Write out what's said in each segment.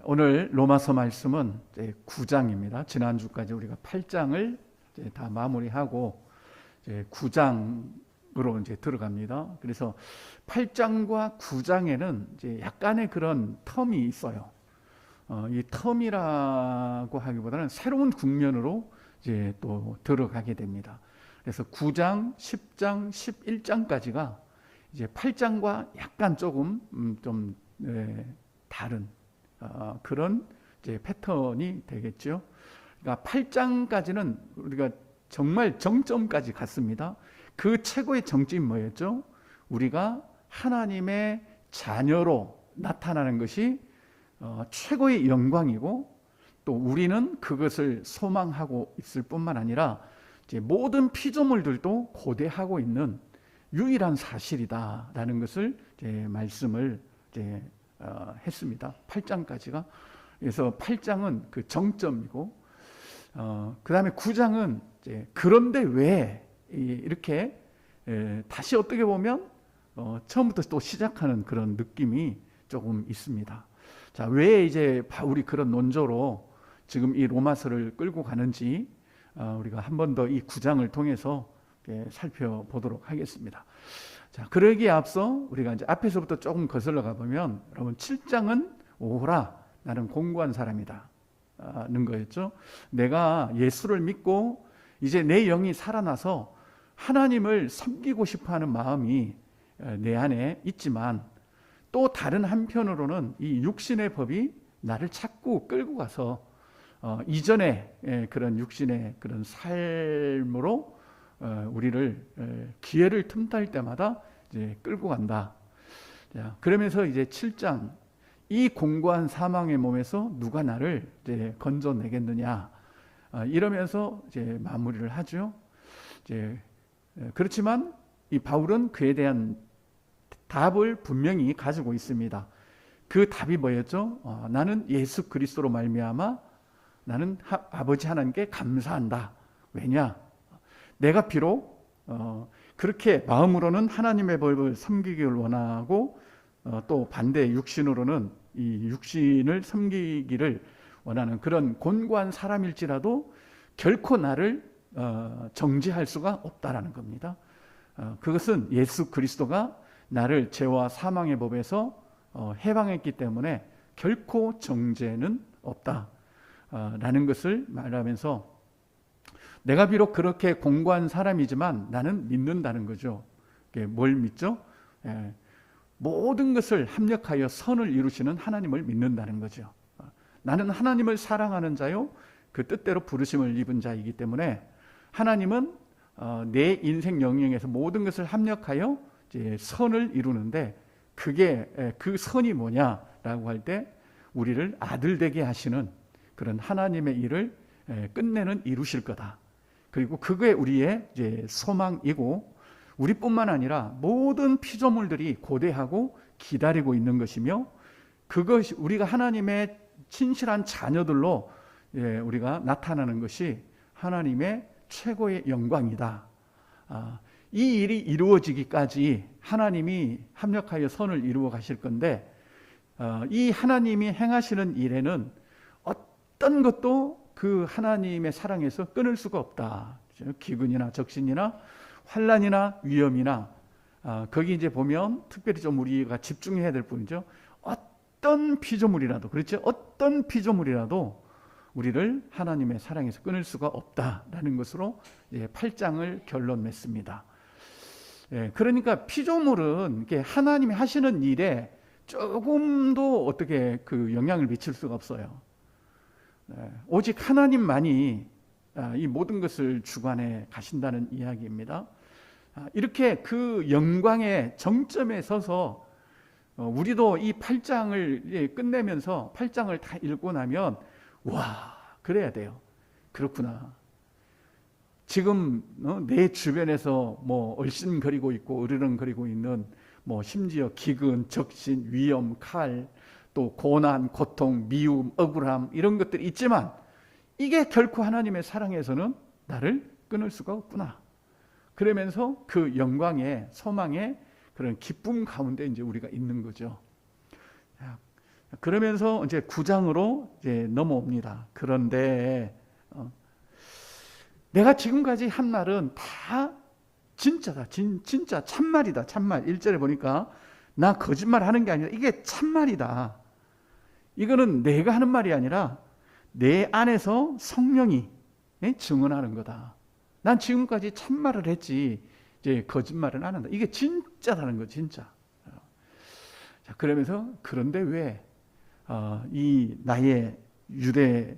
오늘 로마서 말씀은 9장입니다. 지난주까지 우리가 8장을 다 마무리하고 9장으로 들어갑니다. 그래서 8장과 9장에는 약간의 그런 텀이 있어요. 이 텀이라고 하기보다는 새로운 국면으로 또 들어가게 됩니다. 그래서 9장, 10장, 11장까지가 이제 8장과 약간 조금 좀 다른 그런 패턴이 되겠죠. 그러니까 8장까지는 우리가 정말 정점까지 갔습니다. 그 최고의 정점이 뭐였죠? 우리가 하나님의 자녀로 나타나는 것이 최고의 영광이고, 또 우리는 그것을 소망하고 있을 뿐만 아니라 이제 모든 피조물들도 고대하고 있는 유일한 사실이다라는 것을 말씀을 했습니다. 8장까지가. 그래서 8장은 그 정점이고, 그 다음에 9장은 그런데 왜 이렇게 다시 어떻게 보면 처음부터 또 시작하는 그런 느낌이 조금 있습니다. 자, 왜 이제 바울이 그런 논조로 지금 이 로마서를 끌고 가는지 우리가 한 번 더 이 9장을 통해서 살펴보도록 하겠습니다. 자, 그러기에 앞서 우리가 이제 앞에서부터 조금 거슬러 가보면, 여러분 7장은 오호라, 나는 공고한 사람이다 는 거였죠. 내가 예수를 믿고 이제 내 영이 살아나서 하나님을 섬기고 싶어하는 마음이 내 안에 있지만, 또 다른 한편으로는 이 육신의 법이 나를 자꾸 끌고 가서 이전에 그런 육신의 그런 삶으로 우리를 기회를 틈탈 때마다 이제 끌고 간다. 자, 그러면서 이제 7장, 이 공고한 사망의 몸에서 누가 나를 이제 건져내겠느냐, 이러면서 이제 마무리를 하죠. 그렇지만 이 바울은 그에 대한 답을 분명히 가지고 있습니다. 그 답이 뭐였죠? 나는 예수 그리스도로 말미암아 나는 아버지 하나님께 감사한다. 왜냐? 내가 비록 그렇게 마음으로는 하나님의 법을 섬기기를 원하고, 또 반대 육신으로는 이 육신을 섬기기를 원하는 그런 곤고한 사람일지라도 결코 나를 정죄할 수가 없다라는 겁니다. 그것은 예수 그리스도가 나를 죄와 사망의 법에서 해방했기 때문에 결코 정죄는 없다라는 것을 말하면서, 내가 비록 그렇게 공고한 사람이지만 나는 믿는다는 거죠. 뭘 믿죠? 모든 것을 합력하여 선을 이루시는 하나님을 믿는다는 거죠. 나는 하나님을 사랑하는 자요, 그 뜻대로 부르심을 입은 자이기 때문에 하나님은 내 인생 영역에서 모든 것을 합력하여 이제 선을 이루는데, 그게 그 선이 뭐냐라고 할 때 우리를 아들 되게 하시는 그런 하나님의 일을 끝내는 이루실 거다. 그리고 그게 우리의 이제 소망이고, 우리뿐만 아니라 모든 피조물들이 고대하고 기다리고 있는 것이며, 그것이 우리가 하나님의 진실한 자녀들로 우리가 나타나는 것이 하나님의 최고의 영광이다. 이 일이 이루어지기까지 하나님이 합력하여 선을 이루어 가실 건데, 이 하나님이 행하시는 일에는 어떤 것도 그 하나님의 사랑에서 끊을 수가 없다. 기근이나 적신이나 환난이나 위험이나, 거기 이제 보면 특별히 좀 우리가 집중해야 될 부분이죠. 어떤 피조물이라도, 그렇죠? 어떤 피조물이라도 우리를 하나님의 사랑에서 끊을 수가 없다라는 것으로 8장을 결론 맺습니다. 그러니까 피조물은 하나님이 하시는 일에 조금도 어떻게 그 영향을 미칠 수가 없어요. 오직 하나님만이 이 모든 것을 주관해 가신다는 이야기입니다. 이렇게 그 영광의 정점에 서서 우리도 이 8장을 끝내면서 8장을 다 읽고 나면, 와, 그래야 돼요. 그렇구나. 지금 내 주변에서 뭐 얼씬거리고 있고 으르렁거리고 있는, 뭐 심지어 기근, 적신, 위험, 칼, 또 고난, 고통, 미움, 억울함, 이런 것들이 있지만, 이게 결코 하나님의 사랑에서는 나를 끊을 수가 없구나. 그러면서 그 영광의 소망의 그런 기쁨 가운데 이제 우리가 있는 거죠. 그러면서 이제 9장으로 이제 넘어옵니다. 그런데 내가 지금까지 한 말은 다 진짜다. 진짜 참말이다. 참말. 1절에 보니까 나 거짓말 하는 게 아니라 이게 참말이다. 이거는 내가 하는 말이 아니라 내 안에서 성령이 증언하는 거다. 난 지금까지 참말을 했지 이제 거짓말은 안 한다. 이게 진짜라는 거, 진짜. 자, 그러면서 그런데 왜 이 나의 유대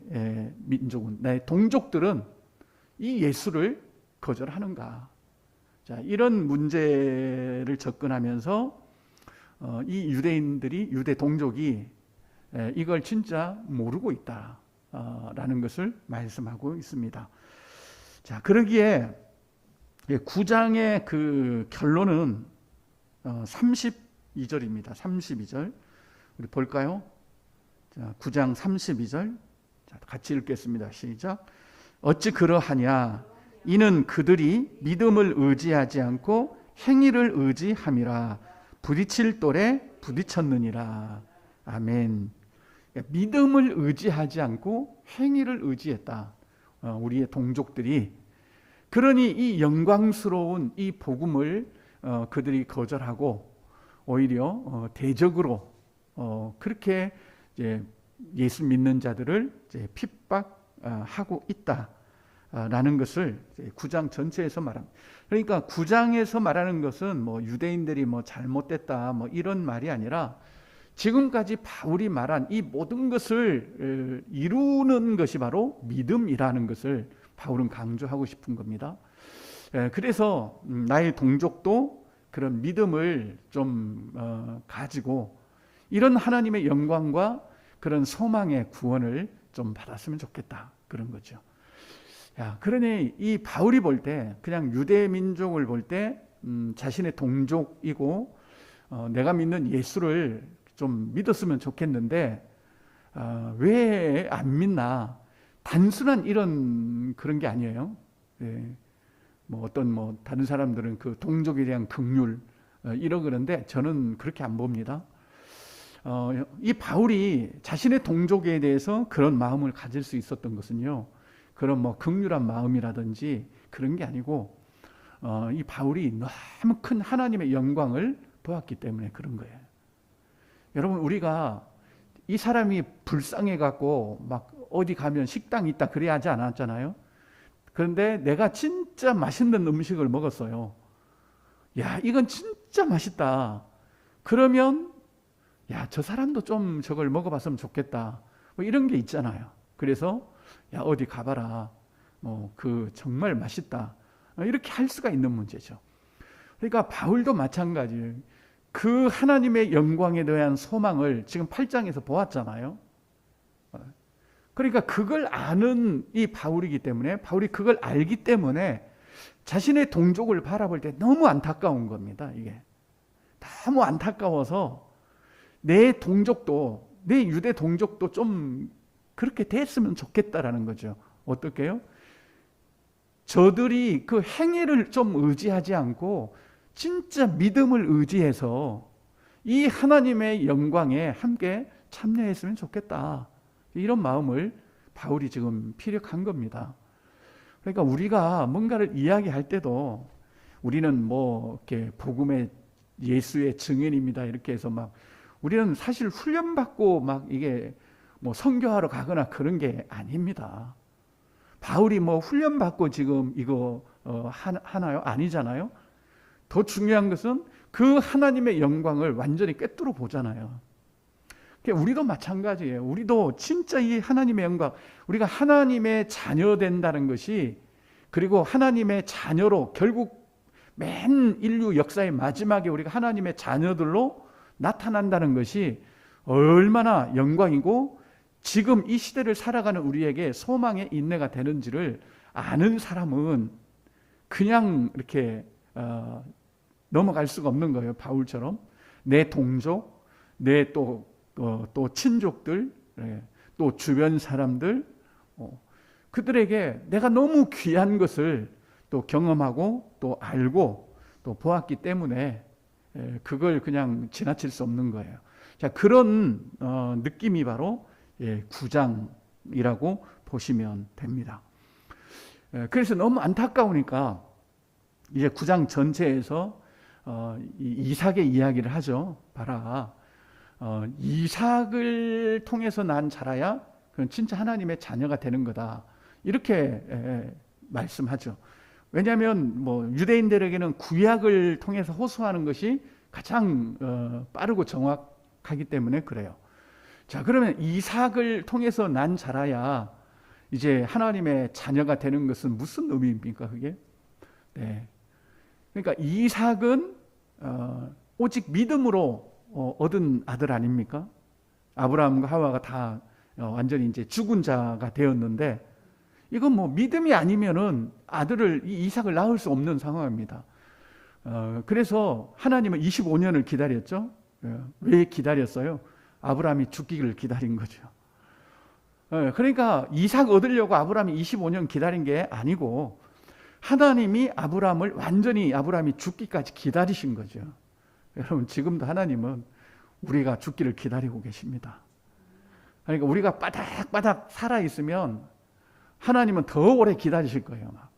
민족은, 나의 동족들은 이 예수를 거절하는가? 자, 이런 문제를 접근하면서 이 유대인들이, 유대 동족이 이걸 진짜 모르고 있다라는 것을 말씀하고 있습니다. 자, 그러기에 9장의 그 결론은 32절입니다. 32절 우리 볼까요? 자, 9장 32절 자, 같이 읽겠습니다. 시작. 어찌 그러하냐? 이는 그들이 믿음을 의지하지 않고 행위를 의지함이라. 부딪힐 돌에 부딪혔느니라. 아멘. 믿음을 의지하지 않고 행위를 의지했다. 우리의 동족들이. 그러니 이 영광스러운 이 복음을 그들이 거절하고 오히려 대적으로 그렇게 이제 예수 믿는 자들을 이제 핍박하고 있다라는 것을 9장 전체에서 말합니다. 그러니까 9장에서 말하는 것은 뭐 유대인들이 뭐 잘못됐다 뭐 이런 말이 아니라 지금까지 바울이 말한 이 모든 것을 이루는 것이 바로 믿음이라는 것을 바울은 강조하고 싶은 겁니다. 그래서 나의 동족도 그런 믿음을 좀 가지고 이런 하나님의 영광과 그런 소망의 구원을 좀 받았으면 좋겠다, 그런 거죠. 그러니 이 바울이 볼 때 그냥 유대 민족을 볼 때 자신의 동족이고 내가 믿는 예수를 좀 믿었으면 좋겠는데 왜 안 믿나? 단순한 이런 그런 게 아니에요. 뭐 어떤 뭐 다른 사람들은 그 동족에 대한 긍휼 이러 그런데 저는 그렇게 안 봅니다. 이 바울이 자신의 동족에 대해서 그런 마음을 가질 수 있었던 것은요, 그런 뭐 긍휼한 마음이라든지 그런 게 아니고 이 바울이 너무 큰 하나님의 영광을 보았기 때문에 그런 거예요. 여러분, 우리가 이 사람이 불쌍해 갖고 막 어디 가면 식당 있다 그래야 하지 않았잖아요. 그런데 내가 진짜 맛있는 음식을 먹었어요. 야, 이건 진짜 맛있다. 그러면 야, 저 사람도 좀 저걸 먹어봤으면 좋겠다. 뭐 이런 게 있잖아요. 그래서 야, 어디 가봐라. 그 정말 맛있다. 이렇게 할 수가 있는 문제죠. 그러니까 바울도 마찬가지예요. 그 하나님의 영광에 대한 소망을 지금 8장에서 보았잖아요. 그러니까 그걸 아는 이 바울이기 때문에, 바울이 그걸 알기 때문에 자신의 동족을 바라볼 때 너무 안타까운 겁니다. 이게 너무 안타까워서 내 동족도, 내 유대 동족도 좀 그렇게 됐으면 좋겠다라는 거죠. 어떻게요? 저들이 그 행위를 좀 의지하지 않고 진짜 믿음을 의지해서 이 하나님의 영광에 함께 참여했으면 좋겠다. 이런 마음을 바울이 지금 피력한 겁니다. 그러니까 우리가 뭔가를 이야기할 때도 우리는 뭐 이렇게 복음의 예수의 증인입니다. 이렇게 해서 막 우리는 사실 훈련받고 막 이게 뭐 선교하러 가거나 그런 게 아닙니다. 바울이 뭐 훈련받고 지금 이거 하나요? 아니잖아요. 더 중요한 것은 그 하나님의 영광을 완전히 꿰뚫어 보잖아요. 우리도 마찬가지예요. 우리도 진짜 이 하나님의 영광, 우리가 하나님의 자녀 된다는 것이, 그리고 하나님의 자녀로 결국 맨 인류 역사의 마지막에 우리가 하나님의 자녀들로 나타난다는 것이 얼마나 영광이고 지금 이 시대를 살아가는 우리에게 소망의 인내가 되는지를 아는 사람은 그냥 이렇게 넘어갈 수가 없는 거예요. 바울처럼 내 동족, 내 또 친족들, 또 주변 사람들, 그들에게 내가 너무 귀한 것을 또 경험하고 또 알고 또 보았기 때문에 그걸 그냥 지나칠 수 없는 거예요. 자, 그런 느낌이 바로 9장이라고 보시면 됩니다. 그래서 너무 안타까우니까 이제 9장 전체에서 이삭의 이야기를 하죠. 봐라, 이삭을 통해서 난 자라야 그건 진짜 하나님의 자녀가 되는 거다. 이렇게 말씀하죠. 왜냐하면 뭐 유대인들에게는 구약을 통해서 호소하는 것이 가장 빠르고 정확하기 때문에 그래요. 자, 그러면 이삭을 통해서 난 자라야 이제 하나님의 자녀가 되는 것은 무슨 의미입니까, 그게? 네. 그러니까 이삭은 오직 믿음으로 얻은 아들 아닙니까? 아브라함과 하와가 다 완전히 이제 죽은 자가 되었는데, 이건 뭐 믿음이 아니면은 아들을, 이삭을 낳을 수 없는 상황입니다. 그래서 하나님은 25년을 기다렸죠. 왜 기다렸어요? 아브라함이 죽기를 기다린 거죠. 그러니까 이삭 얻으려고 아브라함이 25년 기다린 게 아니고 하나님이 아브라함을 완전히 아브라함이 죽기까지 기다리신 거죠. 여러분, 지금도 하나님은 우리가 죽기를 기다리고 계십니다. 그러니까 우리가 바닥바닥 살아있으면 하나님은 더 오래 기다리실 거예요. 막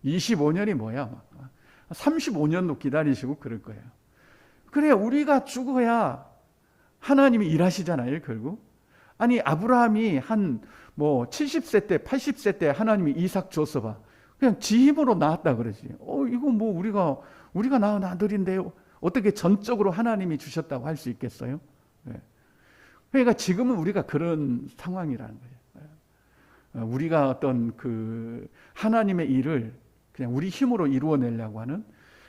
25년이 뭐야? 막 35년도 기다리시고 그럴 거예요. 그래야 우리가 죽어야 하나님이 일하시잖아요, 결국. 아니, 아브라함이 한 뭐 70세 때, 80세 때 하나님이 이삭 줬어 봐. 그냥 지 힘으로 낳았다 그러지. 이거 뭐 우리가 낳은 아들인데요. 어떻게 전적으로 하나님이 주셨다고 할 수 있겠어요? 네. 그러니까 지금은 우리가 그런 상황이라는 거예요. 우리가 어떤 그 하나님의 일을 그냥 우리 힘으로 이루어내려고 하는,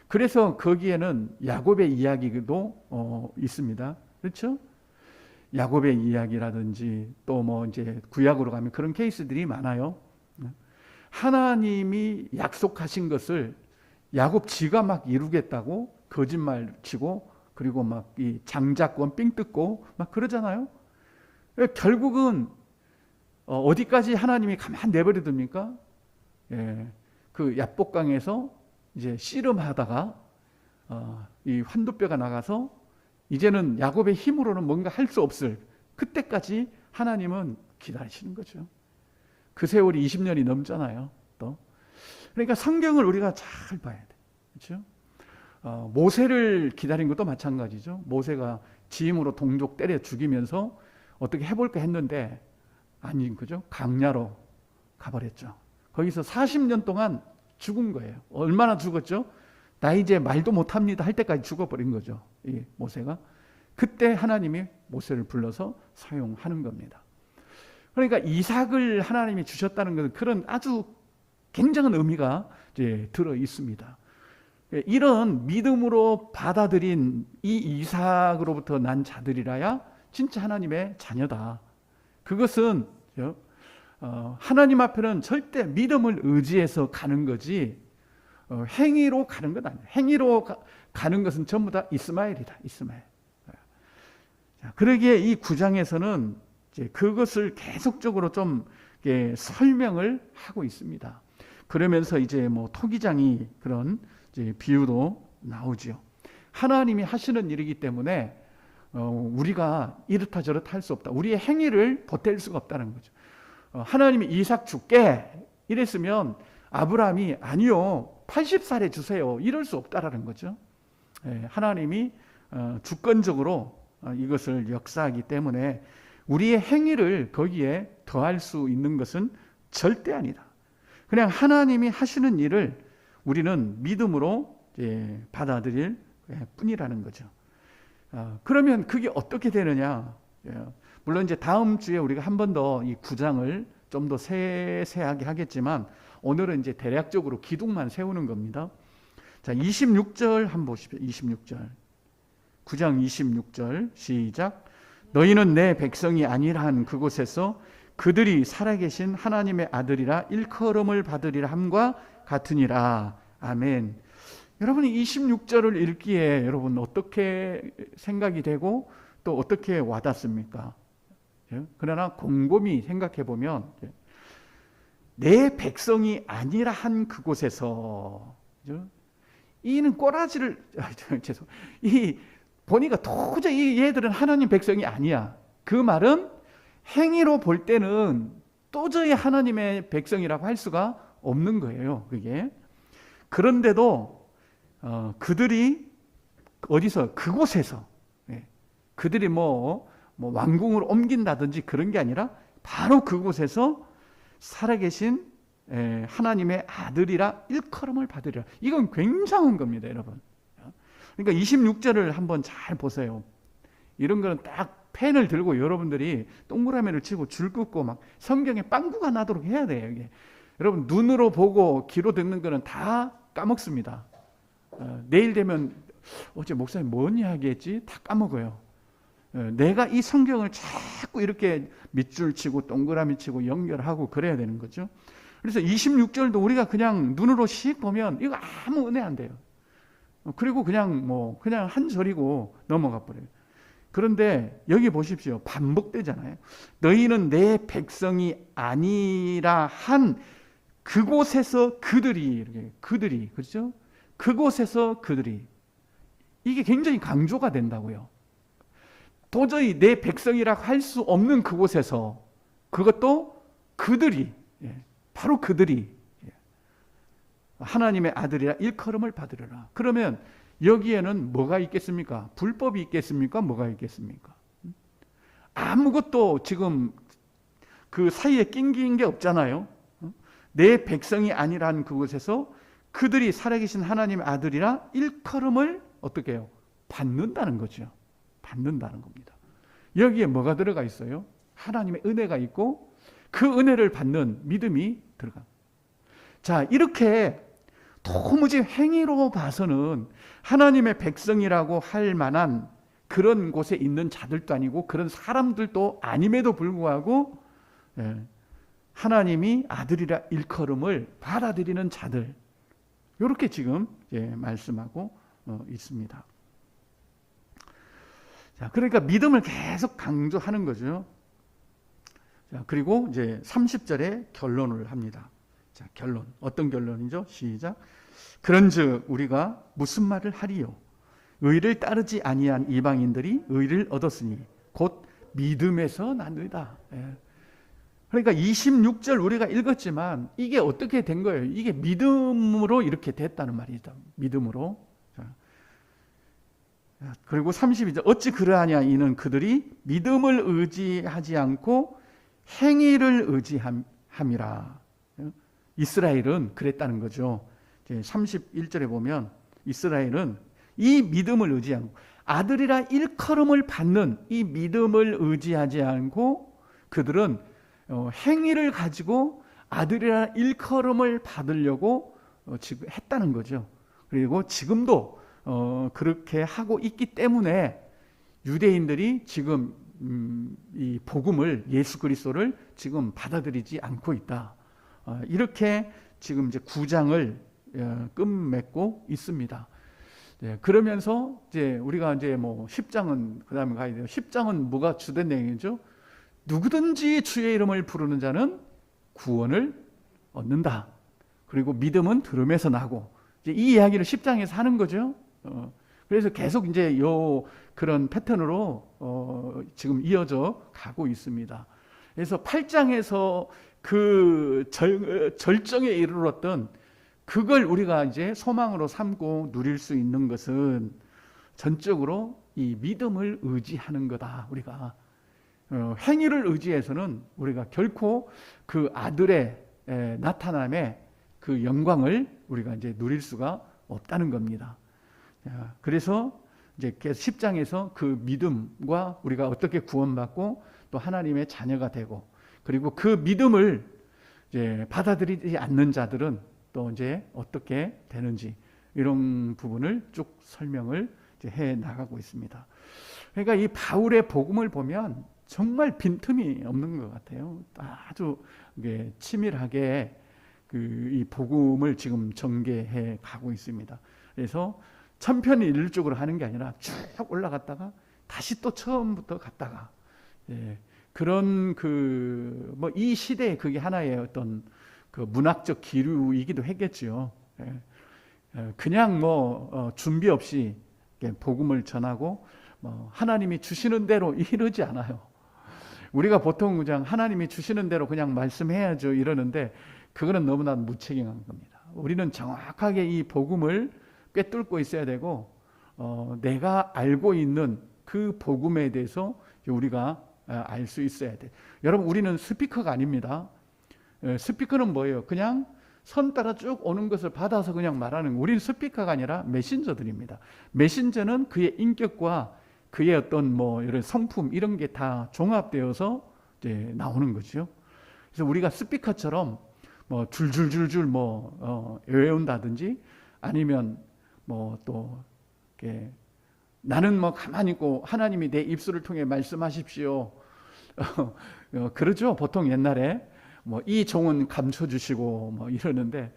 그래서 거기에는 야곱의 이야기도 있습니다. 그렇죠? 야곱의 이야기라든지 또 뭐 이제 구약으로 가면 그런 케이스들이 많아요. 하나님이 약속하신 것을 야곱 지가 막 이루겠다고 거짓말 치고, 그리고 막 이 장자권 삥 뜯고 막 그러잖아요. 결국은 어디까지 하나님이 가만 내버려 둡니까? 그 야복강에서 이제 씨름하다가 이 환두뼈가 나가서 이제는 야곱의 힘으로는 뭔가 할 수 없을 그때까지 하나님은 기다리시는 거죠. 그 세월이 20년이 넘잖아요. 또 그러니까 성경을 우리가 잘 봐야 돼. 그렇죠? 모세를 기다린 것도 마찬가지죠. 모세가 지 힘으로 동족 때려 죽이면서 어떻게 해볼까 했는데 아닌 거죠. 강야로 가버렸죠. 거기서 40년 동안 죽은 거예요. 얼마나 죽었죠? 나 이제 말도 못합니다 할 때까지 죽어버린 거죠. 이 모세가. 그때 하나님이 모세를 불러서 사용하는 겁니다. 그러니까 이삭을 하나님이 주셨다는 것은 그런 아주 굉장한 의미가 이제 들어 있습니다. 이런 믿음으로 받아들인 이 이삭으로부터 난 자들이라야 진짜 하나님의 자녀다. 그것은 하나님 앞에는 절대 믿음을 의지해서 가는 거지 행위로 가는 것 아니에요. 행위로 가는 것은 전부 다 이스마엘이다. 이스마엘. 그러기에 이 9장에서는 이제 그것을 계속적으로 좀 설명을 하고 있습니다. 그러면서 이제 뭐 토기장이 그런 이제 비유도 나오죠. 하나님이 하시는 일이기 때문에 우리가 이렇다 저렇다 할 수 없다. 우리의 행위를 보탤 수가 없다는 거죠. 하나님이 이삭 줄게 이랬으면 아브라함이 아니요 80살에 주세요 이럴 수 없다라는 거죠. 하나님이 주권적으로 이것을 역사하기 때문에 우리의 행위를 거기에 더할 수 있는 것은 절대 아니다. 그냥 하나님이 하시는 일을 우리는 믿음으로 받아들일 뿐이라는 거죠. 그러면 그게 어떻게 되느냐? 물론 이제 다음 주에 우리가 한 번 더 이 9장을 좀 더 세세하게 하겠지만 오늘은 이제 대략적으로 기둥만 세우는 겁니다. 자, 26절 한번 보십시오. 26절. 9장 26절 시작. 너희는 내 백성이 아니라 한 그곳에서 그들이 살아계신 하나님의 아들이라 일컬음을 받으리라 함과 같으니라. 아멘. 여러분이 26절을 읽기에 여러분 어떻게 생각이 되고 또 어떻게 와닿습니까? 그러나 곰곰이 생각해 보면 내 백성이 아니라 한 그곳에서 이는 꼬라지를 죄송. 이 보니까 도저히 얘들은 하나님 백성이 아니야. 그 말은 행위로 볼 때는 도저히 하나님의 백성이라고 할 수가 없는 거예요. 그게. 그런데도 그들이 어디서 그곳에서 그들이 뭐 왕궁을 옮긴다든지 그런 게 아니라 바로 그곳에서 살아계신 하나님의 아들이라 일컬음을 받으리라. 이건 굉장한 겁니다, 여러분. 그러니까 26절을 한번 잘 보세요. 이런 거는 딱 펜을 들고 여러분들이 동그라미를 치고 줄 긋고 막 성경에 빵꾸가 나도록 해야 돼요. 이게. 여러분 눈으로 보고 귀로 듣는 거는 다 까먹습니다. 내일 되면 어제 목사님 뭔 이야기했지? 다 까먹어요. 내가 이 성경을 자꾸 이렇게 밑줄 치고 동그라미 치고 연결하고 그래야 되는 거죠. 그래서 26절도 우리가 그냥 눈으로 씩 보면 이거 아무 은혜 안 돼요. 그리고 그냥 한 절이고 넘어가 버려요. 그런데 여기 보십시오. 반복되잖아요. 너희는 내 백성이 아니라 한 그곳에서 그들이 그렇죠? 그곳에서 그들이 이게 굉장히 강조가 된다고요. 도저히 내 백성이라고 할 수 없는 그곳에서 그것도 그들이 바로 그들이 하나님의 아들이라 일컬음을 받으리라. 그러면 여기에는 뭐가 있겠습니까? 불법이 있겠습니까? 뭐가 있겠습니까? 아무것도 지금 그 사이에 낑긴 게 없잖아요. 내 백성이 아니라는 그곳에서 그들이 살아계신 하나님의 아들이라 일컬음을 어떻게 해요? 받는다는 거죠. 받는다는 겁니다. 여기에 뭐가 들어가 있어요? 하나님의 은혜가 있고 그 은혜를 받는 믿음이 들어가. 자, 이렇게 도무지 행위로 봐서는 하나님의 백성이라고 할 만한 그런 곳에 있는 자들도 아니고 그런 사람들도 아님에도 불구하고 하나님이 아들이라 일컬음을 받아들이는 자들, 이렇게 지금 말씀하고 있습니다. 자, 그러니까 믿음을 계속 강조하는 거죠. 자, 그리고 이제 30절에 결론을 합니다. 자, 결론. 어떤 결론이죠? 시작. 그런즉 우리가 무슨 말을 하리요? 의를 따르지 아니한 이방인들이 의를 얻었으니 곧 믿음에서 나느니라. 그러니까 26절 우리가 읽었지만 이게 어떻게 된 거예요? 이게 믿음으로 이렇게 됐다는 말이죠. 믿음으로. 그리고 32절 어찌 그러하냐 이는 그들이 믿음을 의지하지 않고 행위를 의지함이라. 이스라엘은 그랬다는 거죠. 31절에 보면 이스라엘은 이 믿음을 의지하고 아들이라 일컬음을 받는 이 믿음을 의지하지 않고 그들은 행위를 가지고 아들이라 일컬음을 받으려고 지금 했다는 거죠. 그리고 지금도 그렇게 하고 있기 때문에 유대인들이 지금 이 복음을 예수 그리스도를 지금 받아들이지 않고 있다. 이렇게 지금 이제 9장을 끝맺고 있습니다. 그러면서 이제 우리가 이제 10장은 그다음에 가야 돼요. 10장은 뭐가 주된 내용이죠? 누구든지 주의 이름을 부르는 자는 구원을 얻는다. 그리고 믿음은 들음에서 나고 이제 이 이야기를 10장에서 하는 거죠. 그래서 계속 이제 그런 패턴으로 지금 이어져 가고 있습니다. 그래서 8장에서 그 절정에 이르렀던 그걸 우리가 이제 소망으로 삼고 누릴 수 있는 것은 전적으로 이 믿음을 의지하는 거다. 우리가 행위를 의지해서는 우리가 결코 그 아들의 나타남의 그 영광을 우리가 이제 누릴 수가 없다는 겁니다. 그래서 이제 10장에서 그 믿음과 우리가 어떻게 구원받고 또 하나님의 자녀가 되고 그리고 그 믿음을 이제 받아들이지 않는 자들은 또 이제 어떻게 되는지 이런 부분을 쭉 설명을 이제 해 나가고 있습니다. 그러니까 이 바울의 복음을 보면 정말 빈틈이 없는 것 같아요. 아주 치밀하게 이 복음을 지금 전개해 가고 있습니다. 그래서 천편일률적으로 하는 게 아니라 쭉 올라갔다가 다시 또 처음부터 갔다가 그런 이 시대에 그게 하나의 어떤 그 문학적 기류이기도 했겠지요. 그냥 준비 없이 복음을 전하고 하나님이 주시는 대로 이러지 않아요. 우리가 보통 그냥 하나님이 주시는 대로 그냥 말씀해야죠 이러는데 그거는 너무나 무책임한 겁니다. 우리는 정확하게 이 복음을 꿰뚫고 있어야 되고 내가 알고 있는 그 복음에 대해서 우리가 알 수 있어야 돼. 여러분 우리는 스피커가 아닙니다. 스피커는 뭐예요? 그냥 선 따라 쭉 오는 것을 받아서 그냥 말하는 우리는 스피커가 아니라 메신저들입니다. 메신저는 그의 인격과 그의 어떤 이런 성품 이런 게 다 종합되어서 이제 나오는 거죠. 그래서 우리가 스피커처럼 줄줄줄줄 외운다든지 아니면 또 이렇게 나는 가만히 있고 하나님이 내 입술을 통해 말씀하십시오. 그러죠. 보통 옛날에 이 종은 감춰 주시고 이러는데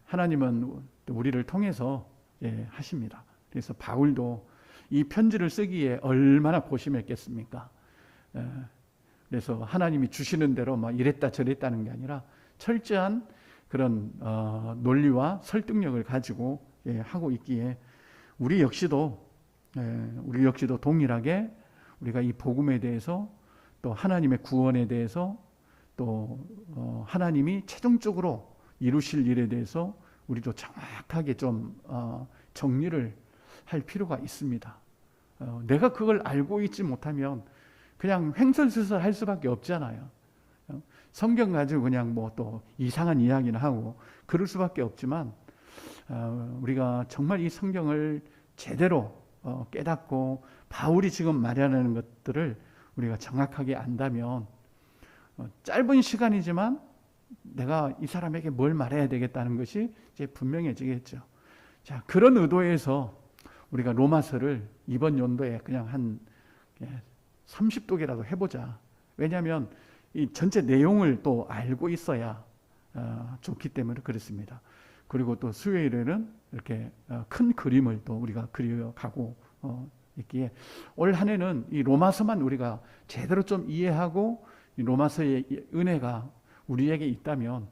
하나님은 우리를 통해서 하십니다. 그래서 바울도 이 편지를 쓰기에 얼마나 고심했겠습니까? 그래서 하나님이 주시는 대로 이랬다 저랬다는 게 아니라 철저한 그런 논리와 설득력을 가지고 하고 있기에 우리 역시도 동일하게 우리가 이 복음에 대해서 또 하나님의 구원에 대해서 또 하나님이 최종적으로 이루실 일에 대해서 우리도 정확하게 좀 정리를 할 필요가 있습니다. 내가 그걸 알고 있지 못하면 그냥 횡설수설 할 수밖에 없잖아요. 성경 가지고 그냥 또 이상한 이야기를 하고 그럴 수밖에 없지만 우리가 정말 이 성경을 제대로 깨닫고 바울이 지금 말하는 것들을 우리가 정확하게 안다면 짧은 시간이지만 내가 이 사람에게 뭘 말해야 되겠다는 것이 이제 분명해지겠죠. 자, 그런 의도에서 우리가 로마서를 이번 연도에 그냥 한 30독이라도 해보자. 왜냐하면 이 전체 내용을 또 알고 있어야 좋기 때문에 그렇습니다. 그리고 또 수요일에는 이렇게 큰 그림을 또 우리가 그려가고 있기에 올 한 해는 이 로마서만 우리가 제대로 좀 이해하고 이 로마서의 은혜가 우리에게 있다면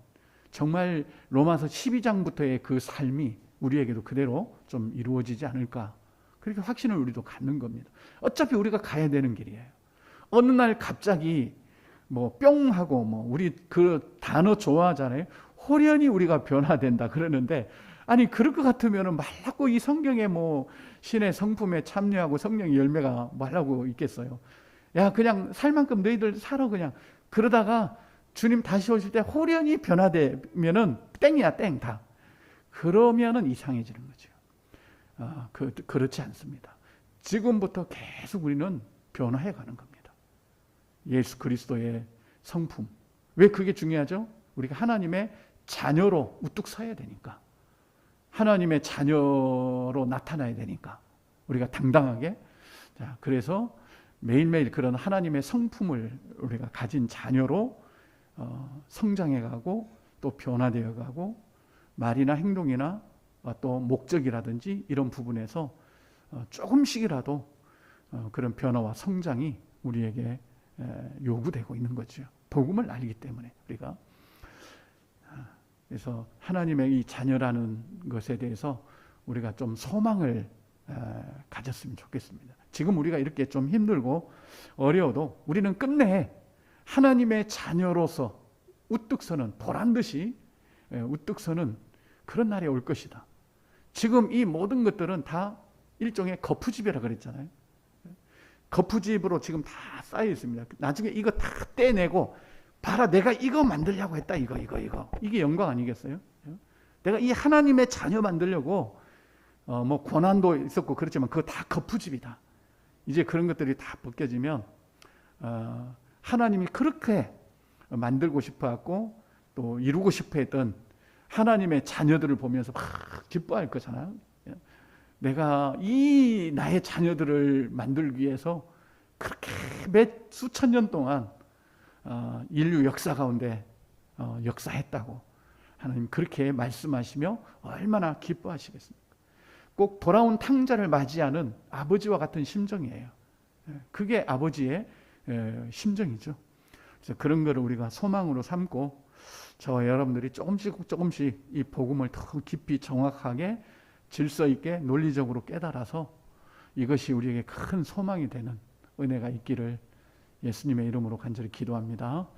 정말 로마서 12장부터의 그 삶이 우리에게도 그대로 좀 이루어지지 않을까, 그렇게 확신을 우리도 갖는 겁니다. 어차피 우리가 가야 되는 길이에요. 어느 날 갑자기 뿅 하고 우리 그 단어 좋아하잖아요. 호련히 우리가 변화된다 그러는데, 아니 그럴 것 같으면 말라고 이 성경에 신의 성품에 참여하고 성령의 열매가 말라고 있겠어요. 야, 그냥 살 만큼 너희들 살아 그냥. 그러다가 주님 다시 오실 때 호련히 변화되면은 땡이야, 땡 다. 그러면은 이상해지는 거죠. 그렇지 않습니다. 지금부터 계속 우리는 변화해 가는 겁니다. 예수 그리스도의 성품. 왜 그게 중요하죠? 우리가 하나님의 자녀로 우뚝 서야 되니까. 하나님의 자녀로 나타나야 되니까. 우리가 당당하게. 자, 그래서 매일매일 그런 하나님의 성품을 우리가 가진 자녀로 성장해 가고 또 변화되어 가고 말이나 행동이나 또 목적이라든지 이런 부분에서 조금씩이라도 그런 변화와 성장이 우리에게 요구되고 있는 거죠. 복음을 알기 때문에 우리가. 그래서 하나님의 이 자녀라는 것에 대해서 우리가 좀 소망을 가졌으면 좋겠습니다. 지금 우리가 이렇게 좀 힘들고 어려워도 우리는 끝내 하나님의 자녀로서 우뚝 서는, 보란듯이 우뚝 서는 그런 날이 올 것이다. 지금 이 모든 것들은 다 일종의 거푸집이라 그랬잖아요. 거푸집으로 지금 다 쌓여 있습니다. 나중에 이거 다 떼내고, 봐라 내가 이거 만들려고 했다. 이거 이게 영광 아니겠어요? 내가 이 하나님의 자녀 만들려고 고난도 있었고 그렇지만 그거 다 거푸집이다. 이제 그런 것들이 다 벗겨지면 하나님이 그렇게 만들고 싶어 했고 또 이루고 싶어 했던 하나님의 자녀들을 보면서 막 기뻐할 거잖아요. 내가 이 나의 자녀들을 만들기 위해서 그렇게 몇 수천 년 동안 인류 역사 가운데 역사했다고 하나님 그렇게 말씀하시며 얼마나 기뻐하시겠습니까? 꼭 돌아온 탕자를 맞이하는 아버지와 같은 심정이에요. 그게 아버지의 심정이죠. 그래서 그런 거를 우리가 소망으로 삼고 저와 여러분들이 조금씩 이 복음을 더 깊이 정확하게 질서 있게 논리적으로 깨달아서 이것이 우리에게 큰 소망이 되는 은혜가 있기를 예수님의 이름으로 간절히 기도합니다.